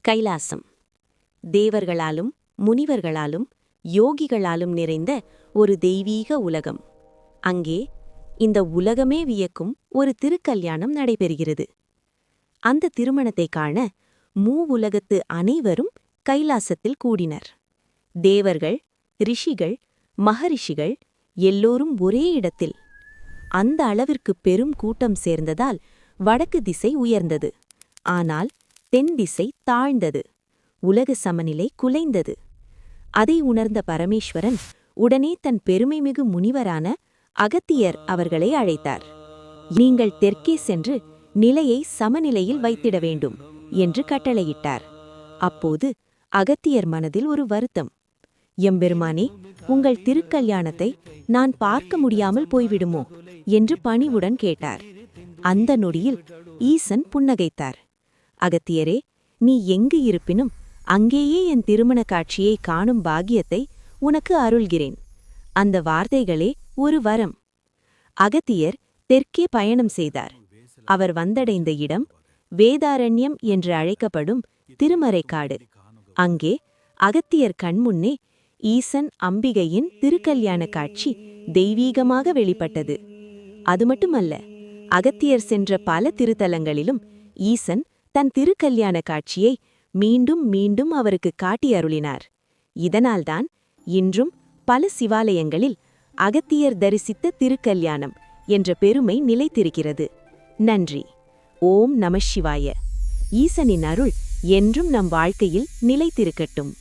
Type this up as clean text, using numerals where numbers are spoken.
கைலாசம் தேவர்களாலும் முனிவர்களாலும் யோகிகளாலும் நிறைந்த ஒரு தெய்வீக உலகம். அங்கே இந்த உலகமே வியக்கும் ஒரு திருக்கல்யாணம் நடைபெறுகிறது. அந்த திருமணத்தை காண மூவுலகத்து அனைவரும் கைலாசத்தில் கூடினர். தேவர்கள், ரிஷிகள், மகரிஷிகள் எல்லோரும் ஒரே இடத்தில். அந்த அளவிற்கு பெரும் கூட்டம் சேர்ந்ததால் வடக்கு திசை உயர்ந்தது. ஆனால் தென் திசை தாழ்ந்தது. உலக சமநிலை குலைந்தது. அதை உணர்ந்த பரமேஸ்வரன் உடனே தன் பெருமைமிகு முனிவரான அகத்தியர் அவர்களை அழைத்தார். நீங்கள் தெற்கே சென்று நிலையை சமநிலையில் வைத்திட வேண்டும் என்று கட்டளையிட்டார். அப்போது அகத்தியர் மனதில் ஒரு வருத்தம். எம்பெருமானே, உங்கள் திருக்கல்யாணத்தை நான் பார்க்க முடியாமல் போய்விடுமோ என்று பணிவுடன் கேட்டார். அந்த நொடியில் ஈசன் புன்னகைத்தார். அகத்தியரே, நீ எங்கு இருப்பினும் அங்கேயே என் திருமண காட்சியை காணும் பாக்கியத்தை உனக்கு அருள்கிறேன். அந்த வார்த்தைகளே ஒரு வரம். அகத்தியர் தெற்கே பயணம் செய்தார். அவர் வந்தடைந்த இடம் வேதாரண்யம் என்று அழைக்கப்படும் திருமறைக்காடு. அங்கே அகத்தியர் கண்முன்னே ஈசன் அம்பிகையின் திருக்கல்யாண காட்சி தெய்வீகமாக வெளிப்பட்டது. அது மட்டுமல்ல, அகத்தியர் சென்ற பல திருத்தலங்களிலும் ஈசன் தன் திருக்கல்யாண காட்சியை மீண்டும் மீண்டும் அவருக்கு காட்டி அருளினார். இதனால்தான் இன்றும் பல சிவாலயங்களில் அகத்தியர் தரிசித்த திருக்கல்யாணம் என்ற பெருமை நிலைத்திருக்கிறது. நன்றி. ஓம் நம சிவாய. ஈசனின் அருள் என்றும் நம் வாழ்க்கையில் நிலைத்திருக்கட்டும்.